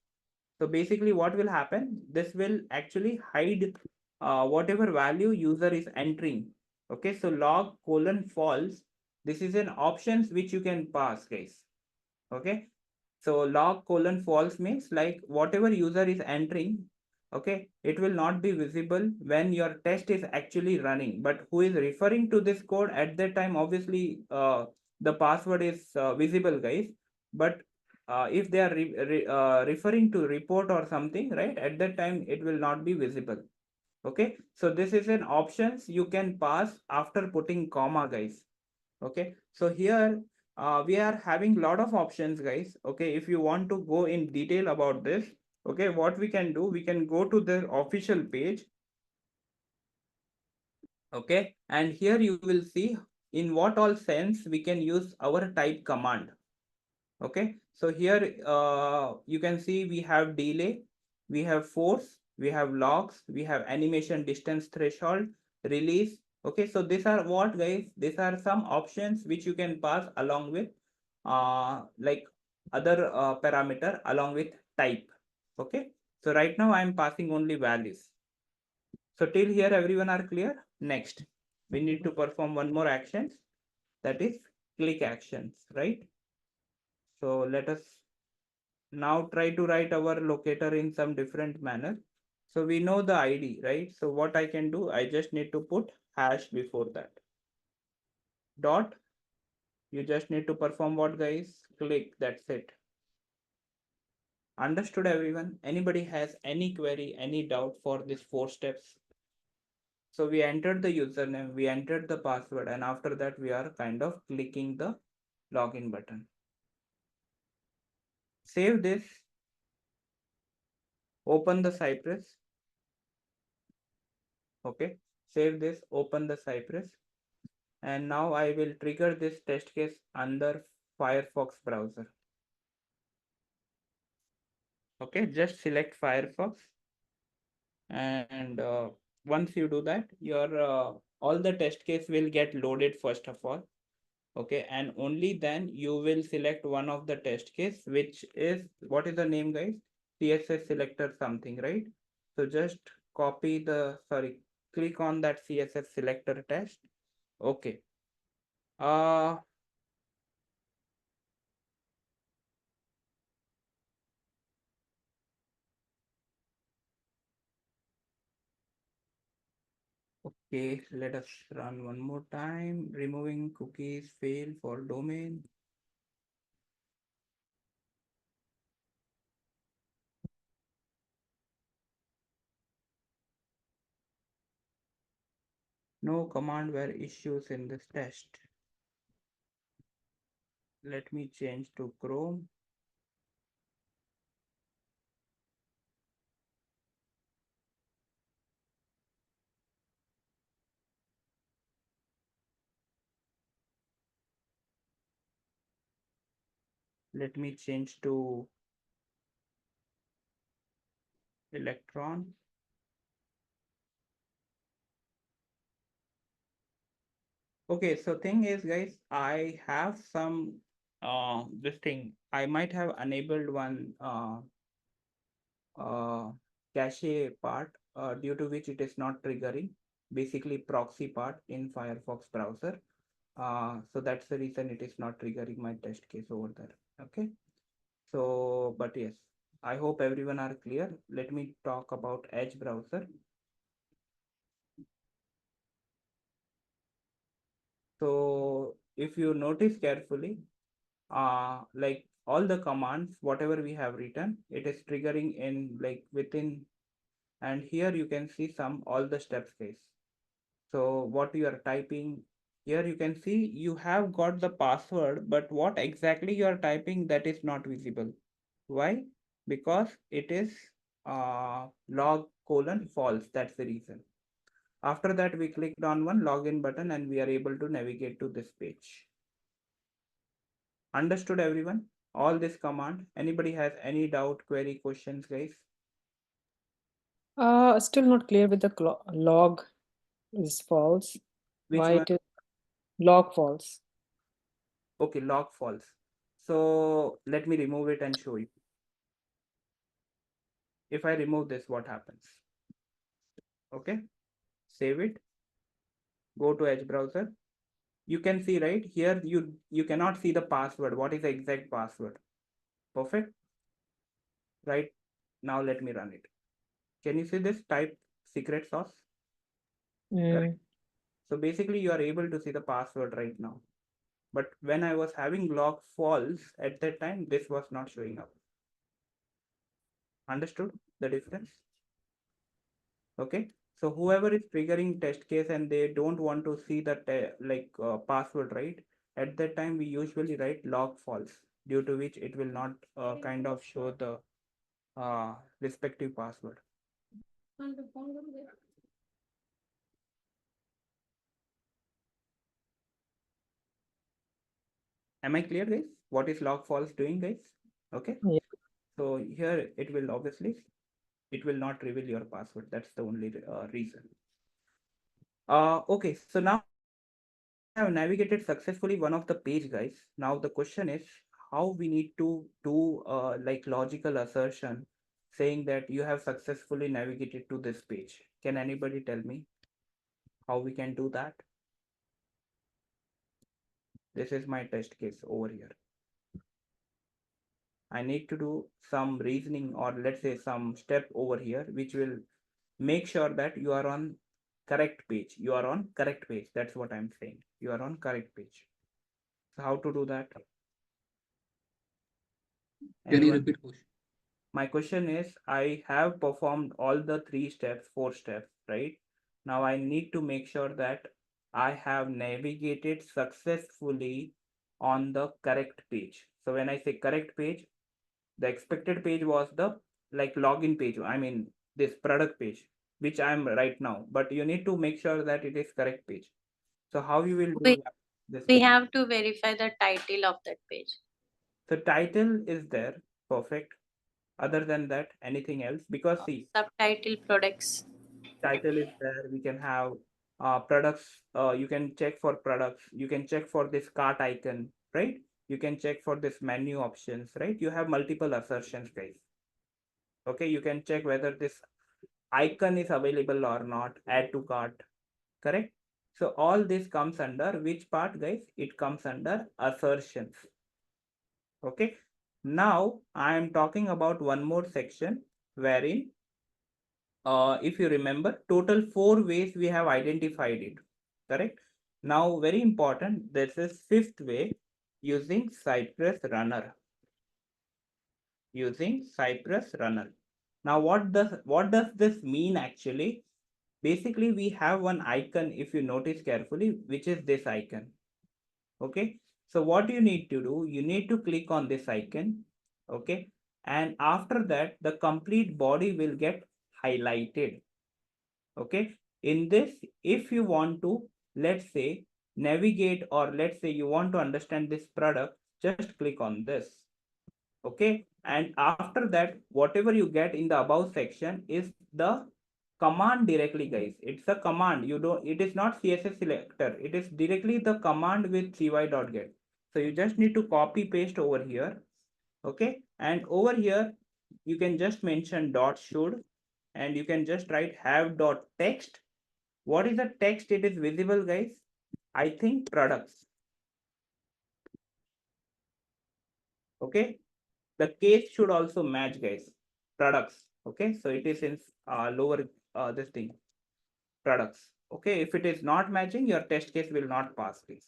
So basically what will happen, this will actually hide whatever value user is entering. Okay, so log colon false, this is an options which you can pass, guys. Okay, so log colon false means like whatever user is entering, okay, it will not be visible when your test is actually running, but who is referring to this code at that time, obviously the password is visible, guys. But if they are referring to report or something, right, at that time it will not be visible. Okay, so this is an options you can pass after putting comma, guys. Okay, so here we are having lot of options, guys. Okay, if you want to go in detail about this, okay, what we can do, we can go to the official page. Okay, and here you will see in what all sense we can use our type command. Okay, so here you can see we have delay, we have force, we have logs, we have animation distance threshold, release. Okay, so these are what, guys, these are some options which you can pass along with like other parameter along with type. Okay, so right now I am passing only values. So till here everyone are clear. Next we need to perform one more actions, that is click actions, right? So let us now try to write our locator in some different manner. So we know the ID, right? So what I can do, I just need to put hash before that. Dot, you just need to perform what, guys? Click, that's it. Understood, everyone? Anybody has any query, any doubt for these 4 steps? So we entered the username, we entered the password, and after that we are kind of clicking the login button. Save this, open the Cypress. Okay, save this, open the Cypress, and now I will trigger this test case under Firefox browser. Okay, just select Firefox, and once you do that, your all the test case will get loaded first of all. Okay, and only then you will select one of the test case, which is, what is the name, guys? CSS selector something, right? So just copy the, sorry, click on that CSS selector test. Okay. Uh, okay, let us run one more time. Removing cookies fail for domain. No command were issues in this test. Let me change to Chrome. Let me change to Electron. Okay, so thing is, guys, I have some this thing. I might have enabled one uh cache part due to which it is not triggering, basically proxy part in Firefox browser. So that's the reason it is not triggering my test case over there. Okay. So, but yes, I hope everyone are clear. Let me talk about Edge browser. So if you notice carefully, like all the commands, whatever we have written, it is triggering in like within, and here you can see some all the steps, guys. So what you are typing here, you can see you have got the password, but what exactly you are typing, that is not visible. Why? Because it is log colon false. That's the reason. After that, we clicked on one login button and we are able to navigate to this page. Understood, everyone? All this command. Anybody has any doubt, query, questions, guys? Still not clear with the log. is false. Which Why one? it is log false? Okay, log false. So let me remove it and show you. If I remove this, what happens? Okay, save it, go to Edge browser. You can see right here, you cannot see the password. What is the exact password? Perfect. Right now, let me run it. Can you see this? Type secret sauce. Correct. Mm, So basically, you are able to see the password right now. But when I was having log false at that time, this was not showing up. Understood the difference? Okay. So whoever is triggering test case and they don't want to see the password, right? At that time, we usually write log false, due to which it will not kind of show the respective password. Am I clear, guys? What is log false doing, guys? Okay. yeah. So here it will obviously, it will not reveal your password. That's the only reason. Okay, so now we have navigated successfully one of the page, guys. Now the question is how we need to do like logical assertion saying that you have successfully navigated to this page. Can anybody tell me how we can do that? This is my test case over here. I need to do some reasoning or let's say some step over here, which will make sure that you are on correct page. You are on correct page. That's what I'm saying. You are on correct page. So how to do that? Can you Anyone? repeat question? My question is, I have performed all the 3 steps, 4 steps, right? Now I need to make sure that I have navigated successfully on the correct page. So when I say correct page, the expected page was the like login page. I mean this product page, which I'm right now. But you need to make sure that it is correct page. So how you will We do that? This we thing. have to verify the title of that page. So title is there, perfect. Other than that, anything else? Because see, Subtitle products. title is there, we can have products, you can check for products, you can check for this cart icon, right? You can check for this menu options, right? You have multiple assertions, guys. Okay, you can check whether this icon is available or not, add to cart, correct? So all this comes under which part, guys? It comes under assertions. Okay, now I am talking about one more section wherein if you remember, total 4 ways we have identified it, correct? Now, very important, this is 5th way, using Cypress runner. Using Cypress runner. Now, what does this mean actually? Basically, we have one icon, if you notice carefully, which is this icon. Okay. So what you need to do, you need to click on this icon. Okay. And after that, the complete body will get highlighted. Okay, in this, if you want to, let's say, navigate, or let's say you want to understand this product, just click on this. Okay, and after that, whatever you get in the above section is the command directly, guys. It's a command. You don't, it is not CSS selector, it is directly the command with cy.get. So you just need to copy paste over here. Okay, and over here you can just mention dot should, and you can just write have dot text. What is the text? It is visible, guys. I think products. Okay, the case should also match, guys. Products. Okay, so it is in lower this thing, products. Okay, if it is not matching, your test case will not pass, please.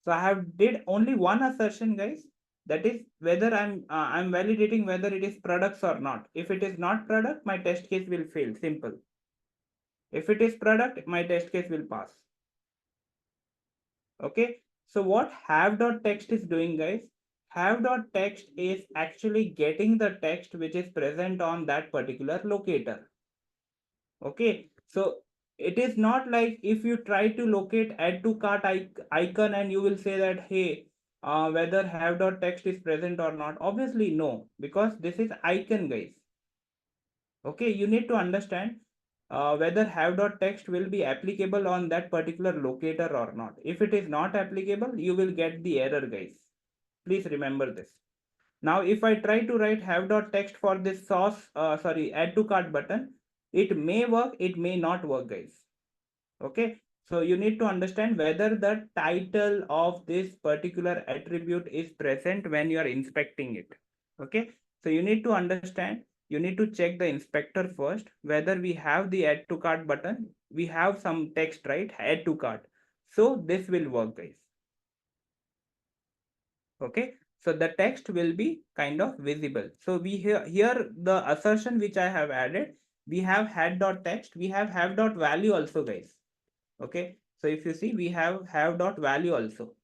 So I have did only one assertion, guys. That is whether I'm validating whether it is products or not. If it is not product, my test case will fail. Simple. If it is product, my test case will pass. Okay. So what have.text is doing, guys? Have.text is actually getting the text which is present on that particular locator. Okay. So it is not like if you try to locate add to cart icon and you will say that, hey, whether have.text is present or not. Obviously, no, because this is icon, guys. Okay. You need to understand whether have.text will be applicable on that particular locator or not. If it is not applicable, you will get the error, guys. Please remember this. Now, if I try to write have.text for this add to cart button, it may work, it may not work, guys. Okay, so you need to understand whether the title of this particular attribute is present when you are inspecting it. Okay, so you need to understand, you need to check the inspector first whether we have the add to cart button, we have some text, right, add to cart. So this will work, guys. Okay, so the text will be kind of visible. So we here the assertion which I have added, we have had.text, we have dot value also, guys. Okay, so if you see, we have dot value also.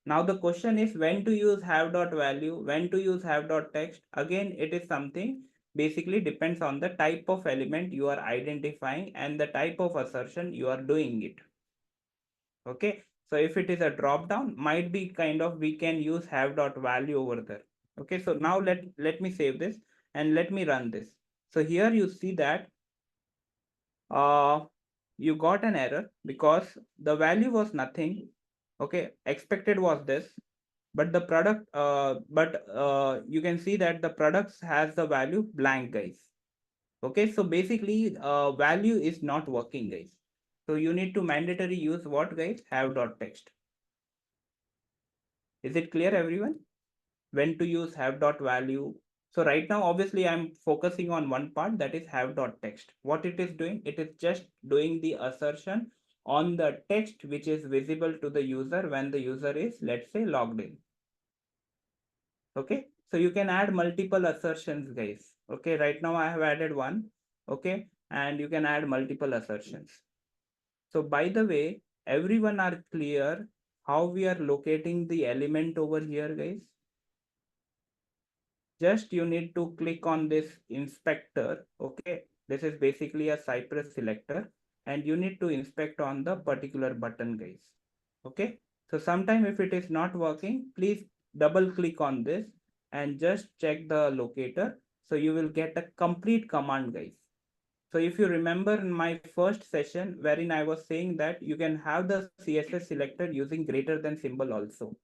Now the question is when to use have dot value, when to use have dot text. Again, it is something basically depends on the type of element you are identifying and the type of assertion you are doing it. Okay, so if it is a drop down, might be kind of we can use have dot value over there. Okay, so now let me save this and let me run this. So here you see that you got an error because the value was nothing. Okay, expected was this, but the product you can see that the products has the value blank, guys. Okay, so basically value is not working, guys. So you need to mandatory use what, guys? Have dot text. Is it clear, everyone? When to use have dot value. So right now, obviously, I'm focusing on one part, that is have dot text. What it is doing, it is just doing the assertion on the text which is visible to the user when the user is, let's say, logged in. Okay, so you can add multiple assertions, guys. Okay, right now I have added one. Okay, and you can add multiple assertions. So by the way, everyone are clear how we are locating the element over here, guys? Just you need to click on this inspector. Okay, this is basically a Cypress selector, and you need to inspect on the particular button, guys. Okay, so sometime if it is not working, please double click on this and just check the locator, so you will get a complete command, guys. So if you remember in my first session wherein I was saying that you can have the CSS selector using greater than symbol also.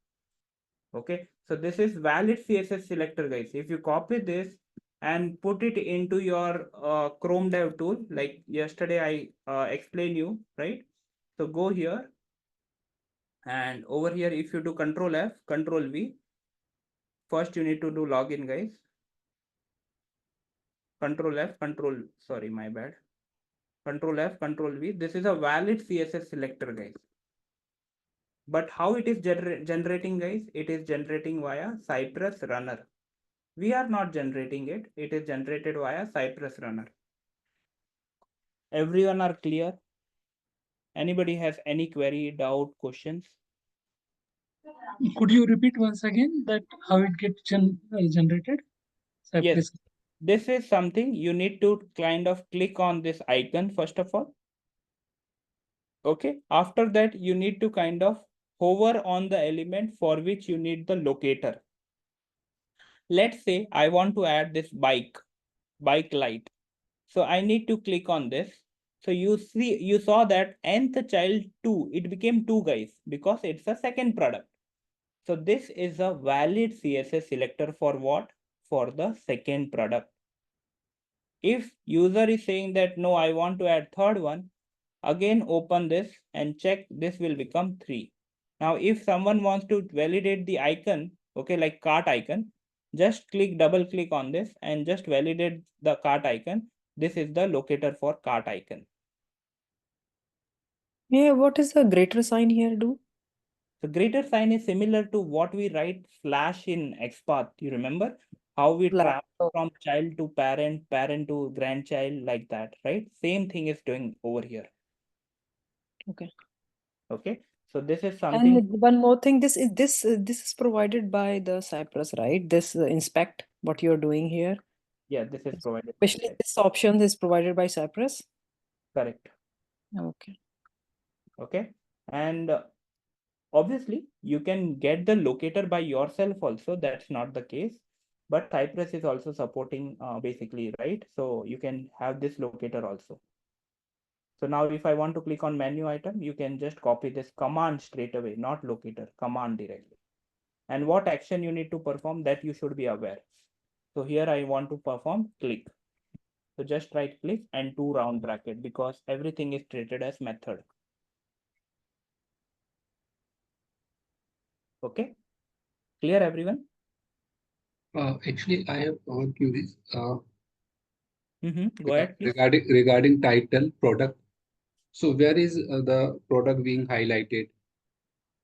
Okay, so this is valid CSS selector, guys. If you copy this and put it into your Chrome dev tool, like yesterday I explained you, right? So go here, and over here, if you do Control F, Control V, first you need to do login, guys. Control F, sorry, my bad. Control F, Control V. This is a valid CSS selector, guys. But how it is generating, guys? It is generating via Cypress runner. We are not generating it. It is generated via Cypress runner. Everyone are clear? Anybody has any query, doubt, questions? Could you repeat once again that how it gets generated? Yes, this is something you need to kind of click on this icon first of all. Okay, after that you need to kind of hover on the element for which you need the locator. Let's say I want to add this bike light. So I need to click on this. So you saw that nth child 2, it became 2, guys, because it's a second product. So this is a valid CSS selector for what? For the second product. If user is saying that no, I want to add third one, again open this and check, this will become 3. Now if someone wants to validate the icon, okay, like cart icon, just double click on this and just validate the cart icon. This is the locator for cart icon. Yeah, what is the greater sign here do? The greater sign is similar to what we write slash in XPath. You remember how we travel from child to parent, parent to grandchild, like that, right? Same thing is doing over here. Okay. Okay. So this is something. And one more thing, this is provided by the Cypress, right? This inspect what you're doing here. Yeah, this is provided. Especially this option is provided by Cypress. Correct. Okay. Okay. And obviously you can get the locator by yourself also. That's not the case. But Cypress is also supporting basically, right? So you can have this locator also. So now if I want to click on menu item, you can just copy this command straight away, not locator, command directly. And what action you need to perform, that you should be aware. So here I want to perform click. So just right click and 2 round bracket, because everything is treated as method. Okay, clear everyone? Actually, I have one queries. Go ahead, please. Regarding title product. So where is the product being highlighted?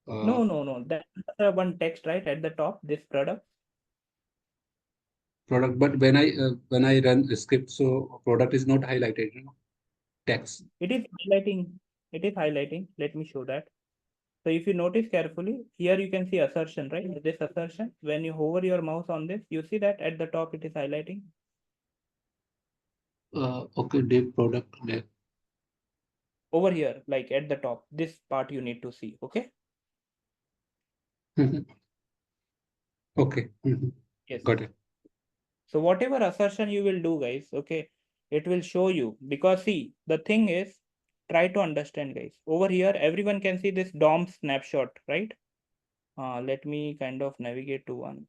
No. That's one text right at the top, this product. Product, but when I run a script, so product is not highlighted, you know, text. It is highlighting. It is highlighting. Let me show that. So if you notice carefully, here you can see assertion, right? This assertion, when you hover your mouse on this, you see that at the top it is highlighting. Okay, div product there. Over here, like at the top, this part you need to see, okay? Okay. Yes. Got it. So whatever assertion you will do, guys, okay, it will show you, because see, the thing is, try to understand, guys. Over here, everyone can see this DOM snapshot, right? Let me kind of navigate to one.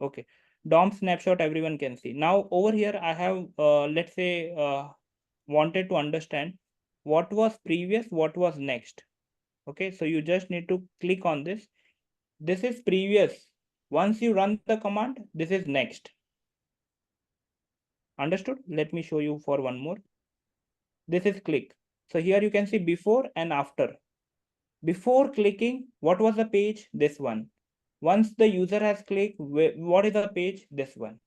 Okay, DOM snapshot everyone can see. Now over here, I have, let's say, wanted to understand what was previous, what was next. Okay, so you just need to click on this. This is previous. Once you run the command, this is next. Understood? Let me show you for one more. This is click. So here you can see before and after. Before clicking, what was the page? This one. Once the user has clicked, what is the page? This one.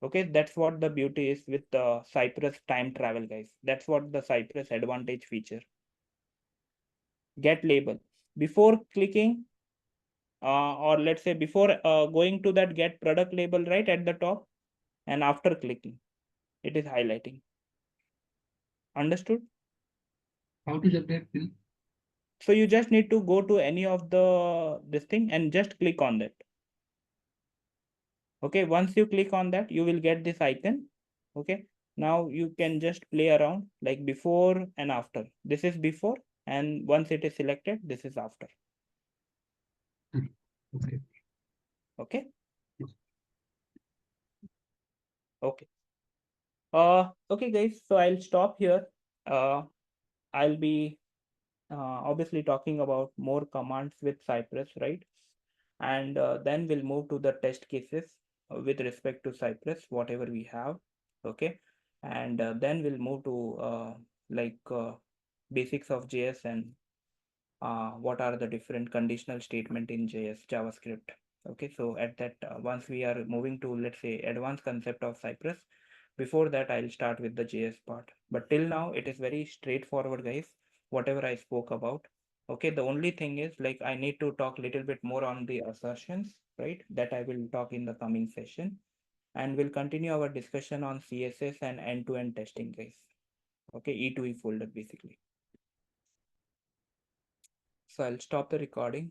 Okay, that's what the beauty is with the Cypress time travel, guys. That's what the Cypress advantage feature. Get label. Before clicking, or let's say before going to that get product label right at the top, and after clicking, it is highlighting. Understood? How to generate bill? So you just need to go to any of this thing and just click on that. Okay, once you click on that, you will get this icon. Okay, now you can just play around like before and after. This is before, and once it is selected, this is after. Okay. Okay. Okay. Okay, guys. So I'll stop here. I'll be obviously talking about more commands with Cypress, right? And then we'll move to the test cases with respect to Cypress, whatever we have. Okay, and then we'll move to like basics of JS and what are the different conditional statement in JS JavaScript. Okay, so at that once we are moving to, let's say, advanced concept of Cypress, before that I'll start with the JS part. But till now it is very straightforward, guys, whatever I spoke about. Okay, the only thing is like I need to talk a little bit more on the assertions, right? That I will talk in the coming session, and we'll continue our discussion on CSS and end-to-end testing, guys. Okay, E2E folder basically. So I'll stop the recording.